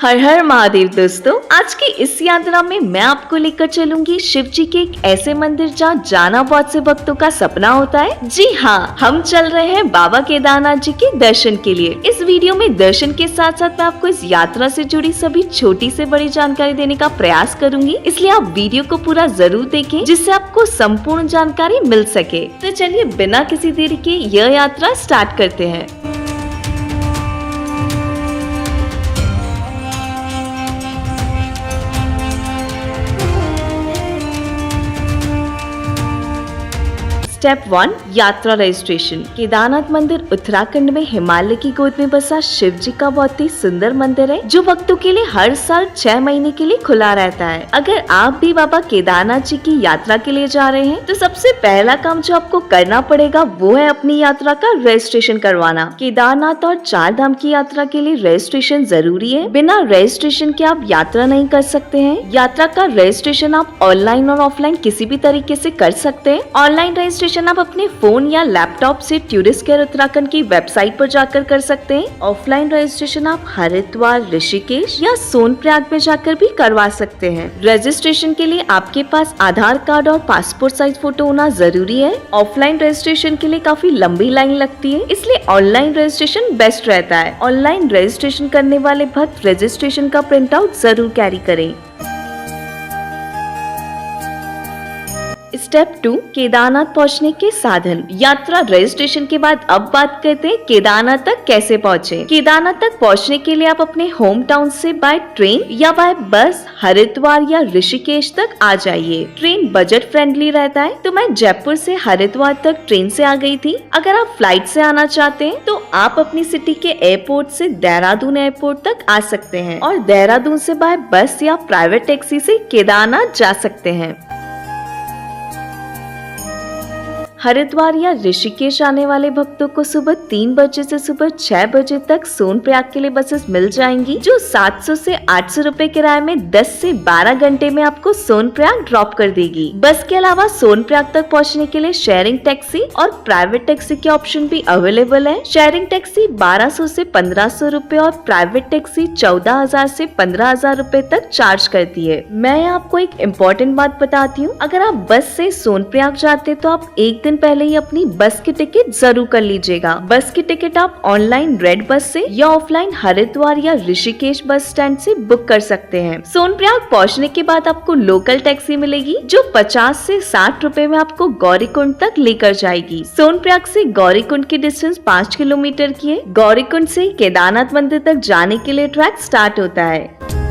हर हर महादेव दोस्तों, आज की इस यात्रा में मैं आपको लेकर चलूंगी शिव जी के एक ऐसे मंदिर जहाँ जाना बहुत से भक्तों का सपना होता है। जी हाँ, हम चल रहे हैं बाबा केदारनाथ जी के दर्शन के लिए। इस वीडियो में दर्शन के साथ साथ मैं आपको इस यात्रा से जुड़ी सभी छोटी से बड़ी जानकारी देने का प्रयास करूंगी, इसलिए आप वीडियो को पूरा जरूर देखें जिससे आपको संपूर्ण जानकारी मिल सके। तो चलिए बिना किसी देरी के यह यात्रा स्टार्ट करते हैं। स्टेप 1, यात्रा रजिस्ट्रेशन। केदारनाथ मंदिर उत्तराखंड में हिमालय की गोद में बसा शिव जी का बहुत ही सुंदर मंदिर है, जो भक्तों के लिए हर साल 6 महीने के लिए खुला रहता है। अगर आप भी बाबा केदारनाथ जी की यात्रा के लिए जा रहे हैं तो सबसे पहला काम जो आपको करना पड़ेगा वो है अपनी यात्रा का रजिस्ट्रेशन करवाना। केदारनाथ और 4 धाम की यात्रा के लिए रजिस्ट्रेशन जरूरी है। बिना रजिस्ट्रेशन के आप यात्रा नहीं कर सकते हैं। यात्रा का रजिस्ट्रेशन आप ऑनलाइन और ऑफलाइन किसी भी तरीके से कर सकते हैं। ऑनलाइन रजिस्ट्रेशन आप अपने फोन या लैपटॉप से टूरिस्ट केयर उत्तराखंड की वेबसाइट पर जाकर कर सकते हैं। ऑफलाइन रजिस्ट्रेशन आप हरिद्वार, ऋषिकेश या सोनप्रयाग में जाकर भी करवा सकते हैं। रजिस्ट्रेशन के लिए आपके पास आधार कार्ड और पासपोर्ट साइज फोटो होना जरूरी है। ऑफलाइन रजिस्ट्रेशन के लिए काफी लंबी लाइन लगती है, इसलिए ऑनलाइन रजिस्ट्रेशन बेस्ट रहता है। ऑनलाइन रजिस्ट्रेशन करने वाले भक्त रजिस्ट्रेशन का प्रिंट आउट जरूर कैरी करें। स्टेप 2, केदारनाथ पहुंचने के साधन। यात्रा रजिस्ट्रेशन के बाद अब बात करते हैं केदारनाथ तक कैसे पहुंचे। केदारनाथ तक पहुंचने के लिए आप अपने होम टाउन से बाय ट्रेन या बाय बस हरिद्वार या ऋषिकेश तक आ जाइए। ट्रेन बजट फ्रेंडली रहता है, तो मैं जयपुर से हरिद्वार तक ट्रेन से आ गई थी। अगर आप फ्लाइट से आना चाहते हैं तो आप अपनी सिटी के एयरपोर्ट से देहरादून एयरपोर्ट तक आ सकते हैं और देहरादून से बाय बस या प्राइवेट टैक्सी से केदारनाथ जा सकते हैं। हरिद्वार या ऋषिकेश आने वाले भक्तों को सुबह 3 बजे से सुबह 6 बजे तक सोनप्रयाग के लिए बसेस मिल जाएंगी, जो 700 से 800 रुपए किराए में 10 से 12 घंटे में आपको सोनप्रयाग ड्रॉप कर देगी। बस के अलावा सोनप्रयाग तक पहुंचने के लिए शेयरिंग टैक्सी और प्राइवेट टैक्सी के ऑप्शन भी अवेलेबल है। शेयरिंग टैक्सी 1200 से 1500 रुपए और प्राइवेट टैक्सी 14,000 से 15,000 रुपए तक चार्ज करती है। मैं आपको एक इम्पोर्टेंट बात बताती हूँ, अगर आप बस से सोनप्रयाग जाते तो आप एक दिन पहले ही अपनी बस की टिकट जरूर कर लीजिएगा। बस की टिकट आप ऑनलाइन रेड बस से या ऑफलाइन हरिद्वार या ऋषिकेश बस स्टैंड से बुक कर सकते हैं। सोनप्रयाग पहुंचने के बाद आपको लोकल टैक्सी मिलेगी, जो 50 से 60 रुपए में आपको गौरीकुंड तक लेकर जाएगी। सोनप्रयाग से गौरीकुंड की डिस्टेंस 5 किलोमीटर की है। गौरीकुंड से केदारनाथ मंदिर तक जाने के लिए ट्रैक स्टार्ट होता है।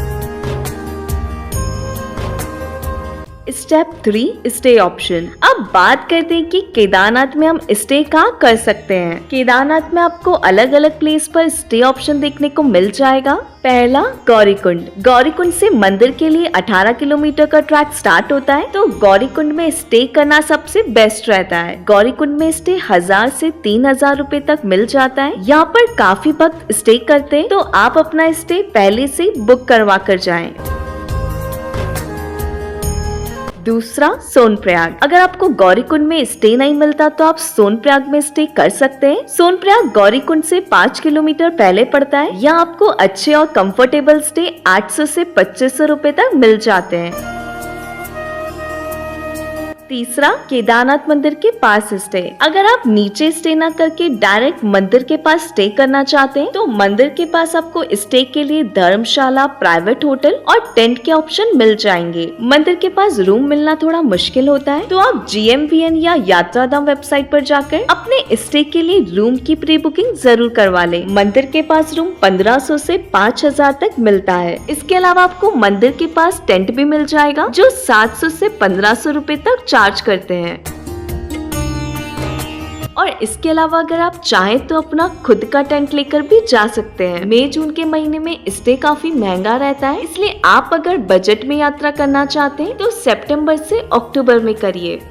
Step 3, stay option. अब बात करते हैं कि केदारनाथ में हम स्टे कहाँ कर सकते हैं। केदारनाथ में आपको अलग अलग प्लेस पर स्टे ऑप्शन देखने को मिल जाएगा। पहला, गौरीकुंड। गौरीकुंड से मंदिर के लिए 18 किलोमीटर का ट्रैक स्टार्ट होता है, तो गौरीकुंड में स्टे करना सबसे बेस्ट रहता है। गौरीकुंड में स्टे 1000 से 3000 रुपए तक मिल जाता है। यहाँ पर काफी भक्त स्टे करते हैं, तो आप अपना स्टे पहले से बुक करवा कर जाएं। दूसरा, सोनप्रयाग। अगर आपको गौरीकुंड में स्टे नहीं मिलता तो आप सोनप्रयाग में स्टे कर सकते हैं। सोनप्रयाग गौरीकुंड से 5 किलोमीटर पहले पड़ता है। यहाँ आपको अच्छे और कंफर्टेबल स्टे 800 से 2500 रुपए तक मिल जाते हैं। तीसरा, केदारनाथ मंदिर के पास स्टे। अगर आप नीचे स्टे न करके डायरेक्ट मंदिर के पास स्टे करना चाहते हैं तो मंदिर के पास आपको स्टे के लिए धर्मशाला, प्राइवेट होटल और टेंट के ऑप्शन मिल जाएंगे। मंदिर के पास रूम मिलना थोड़ा मुश्किल होता है, तो आप GMVN या यात्राधाम वेबसाइट पर जाकर अपने स्टे के लिए रूम की प्री बुकिंग जरूर करवा लें। मंदिर के पास रूम 1500 से 5000 तक मिलता है। इसके अलावा आपको मंदिर के पास टेंट भी मिल जाएगा, जो 700 से 1500 रुपए तक चार्ज करते हैं। और इसके अलावा अगर आप चाहें तो अपना खुद का टेंट लेकर भी जा सकते हैं। मई जून के महीने में स्टे काफी महंगा रहता है, इसलिए आप अगर बजट में यात्रा करना चाहते हैं तो सितंबर से अक्टूबर में करिए।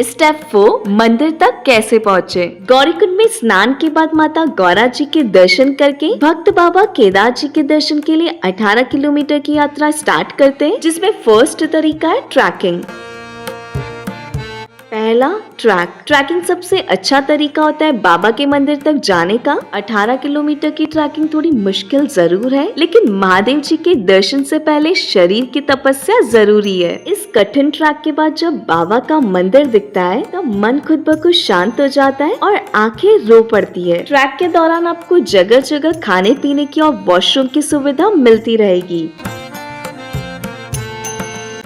स्टेप 4, मंदिर तक कैसे पहुँचे। गौरीकुंड में स्नान के बाद माता गौरा जी के दर्शन करके भक्त बाबा केदार जी के दर्शन के लिए 18 किलोमीटर की यात्रा स्टार्ट करते हैं, जिसमें फर्स्ट तरीका है ट्रैकिंग। पहला, ट्रैकिंग सबसे अच्छा तरीका होता है बाबा के मंदिर तक जाने का। 18 किलोमीटर की ट्रैकिंग थोड़ी मुश्किल जरूर है, लेकिन महादेव जी के दर्शन से पहले शरीर की तपस्या जरूरी है। इस कठिन ट्रैक के बाद जब बाबा का मंदिर दिखता है तब मन खुद ब खुद शांत हो जाता है और आंखें रो पड़ती है। ट्रैक के दौरान आपको जगह जगह खाने पीने की और वॉशरूम की सुविधा मिलती रहेगी।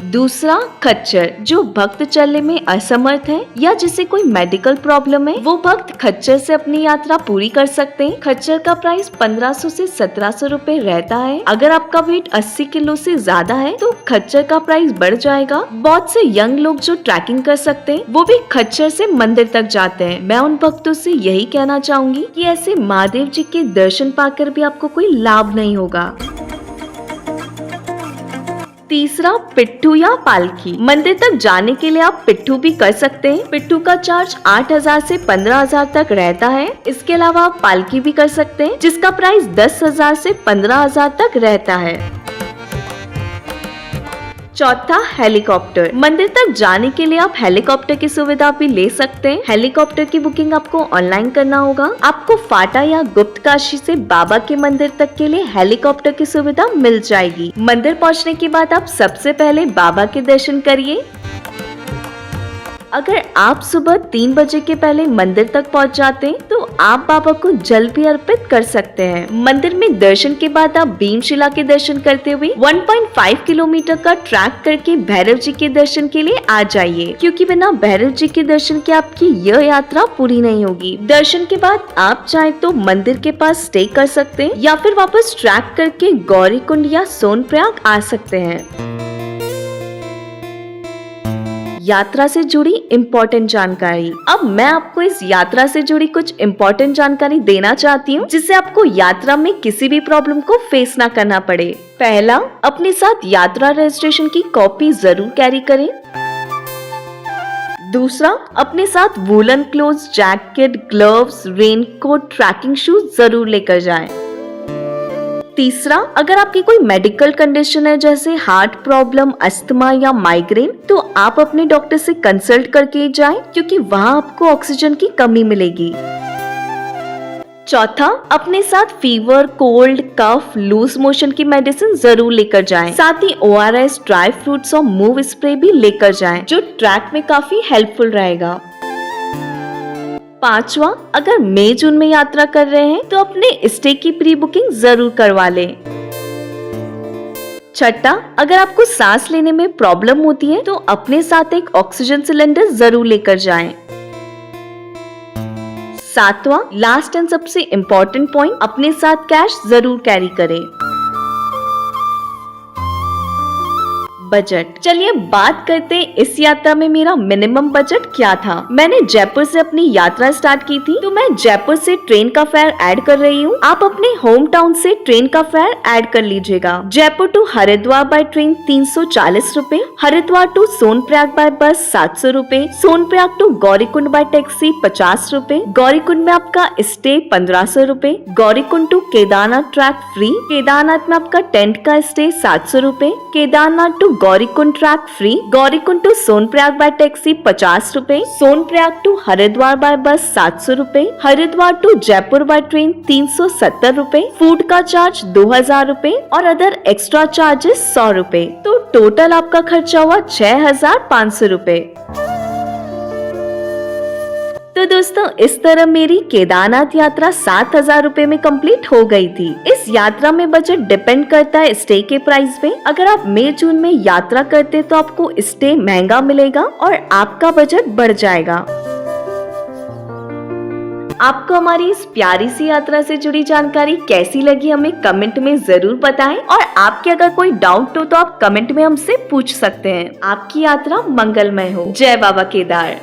दूसरा, खच्चर। जो भक्त चलने में असमर्थ है या जिसे कोई मेडिकल प्रॉब्लम है, वो भक्त खच्चर से अपनी यात्रा पूरी कर सकते हैं। खच्चर का प्राइस 1500 से 1700 रुपए रहता है। अगर आपका वेट 80 किलो से ज्यादा है तो खच्चर का प्राइस बढ़ जाएगा। बहुत से यंग लोग जो ट्रैकिंग कर सकते हैं वो भी खच्चर से मंदिर तक जाते हैं। मैं उन भक्तों से यही कहना चाहूंगी कि ऐसे महादेव जी के दर्शन पाकर भी आपको कोई लाभ नहीं होगा। तीसरा, पिट्ठू या पालकी। मंदिर तक जाने के लिए आप पिट्ठू भी कर सकते हैं। पिट्ठू का चार्ज 8000 से 15000 तक रहता है। इसके अलावा आप पालकी भी कर सकते हैं, जिसका प्राइस 10000 से 15000 तक रहता है। चौथा, हेलीकॉप्टर। मंदिर तक जाने के लिए आप हेलीकॉप्टर की सुविधा भी ले सकते हैं। हेलीकॉप्टर की बुकिंग आपको ऑनलाइन करना होगा। आपको फाटा या गुप्त काशी से बाबा के मंदिर तक के लिए हेलीकॉप्टर की सुविधा मिल जाएगी। मंदिर पहुंचने के बाद आप सबसे पहले बाबा के दर्शन करिए। अगर आप सुबह 3 बजे के पहले मंदिर तक पहुंच जाते हैं तो आप बाबा को जल भी अर्पित कर सकते हैं। मंदिर में दर्शन के बाद आप भीमशिला के दर्शन करते हुए 1.5 किलोमीटर का ट्रैक करके भैरव जी के दर्शन के लिए आ जाइए, क्योंकि बिना भैरव जी के दर्शन के आपकी यह यात्रा पूरी नहीं होगी। दर्शन के बाद आप चाहे तो मंदिर के पास स्टे कर सकते हैं या फिर वापस ट्रैक करके गौरीकुंड या सोनप्रयाग आ सकते हैं। यात्रा से जुड़ी इम्पोर्टेंट जानकारी। अब मैं आपको इस यात्रा से जुड़ी कुछ इम्पोर्टेंट जानकारी देना चाहती हूँ, जिससे आपको यात्रा में किसी भी प्रॉब्लम को फेस ना करना पड़े। पहला, अपने साथ यात्रा रजिस्ट्रेशन की कॉपी जरूर कैरी करें। दूसरा, अपने साथ woollen clothes, jacket, gloves, raincoat, trekking shoes जरूर लेकर जाएं। तीसरा, अगर आपकी कोई मेडिकल कंडीशन है जैसे हार्ट प्रॉब्लम, अस्थमा या माइग्रेन, तो आप अपने डॉक्टर से कंसल्ट करके जाएं, क्योंकि वहाँ आपको ऑक्सीजन की कमी मिलेगी। चौथा, अपने साथ फीवर, कोल्ड, कफ, लूज मोशन की मेडिसिन जरूर लेकर जाएं। साथ ही ORS, ड्राई फ्रूट्स और मूव स्प्रे भी लेकर जाएं, जो ट्रैक में काफी हेल्पफुल रहेगा। पांचवा, अगर मई जून में यात्रा कर रहे हैं तो अपने स्टे की प्री बुकिंग जरूर करवा लें। छठा, अगर आपको सांस लेने में प्रॉब्लम होती है तो अपने साथ एक ऑक्सीजन सिलेंडर जरूर लेकर जाएं। सातवां, लास्ट एंड सबसे इम्पोर्टेंट पॉइंट, अपने साथ कैश जरूर कैरी करें। बजट। चलिए बात करते हैं इस यात्रा में मेरा मिनिमम बजट क्या था। मैंने जयपुर से अपनी यात्रा स्टार्ट की थी, तो मैं जयपुर से ट्रेन का फेयर ऐड कर रही हूँ। आप अपने होम टाउन से ट्रेन का फेयर ऐड कर लीजिएगा। Jaipur to Haridwar by train 340 रूपए, Haridwar to Sonprayag by bus 700 रूपए, Sonprayag to Gaurikund by taxi 50 रूपए, गौरीकुंड में आपका स्टे 1500 रूपए, Gaurikund to Kedarnath trek free, Kedarnath में आपका टेंट का स्टे 700 रूपए, Kedarnath to Gaurikund trek free, Gaurikund to Sonprayag by taxi 50 रूपए, Sonprayag to Haridwar by bus 700 रूपए, Haridwar to Jaipur by train 370 रूपए, फूड का चार्ज 2000 रूपए और अदर एक्स्ट्रा चार्जेस 100 रूपए। तो टोटल आपका खर्चा हुआ 6500 रूपए। तो दोस्तों, इस तरह मेरी केदारनाथ यात्रा 7000 रूपए में कंप्लीट हो गई थी। इस यात्रा में बजट डिपेंड करता है स्टे के प्राइस पे। अगर आप मई जून में यात्रा करते तो आपको स्टे महंगा मिलेगा और आपका बजट बढ़ जाएगा। आपको हमारी इस प्यारी सी यात्रा से जुड़ी जानकारी कैसी लगी हमें कमेंट में जरूर बताएं, और आपके अगर कोई डाउट हो तो आप कमेंट में हमसे पूछ सकते हैं। आपकी यात्रा मंगलमय हो। जय बाबा केदार।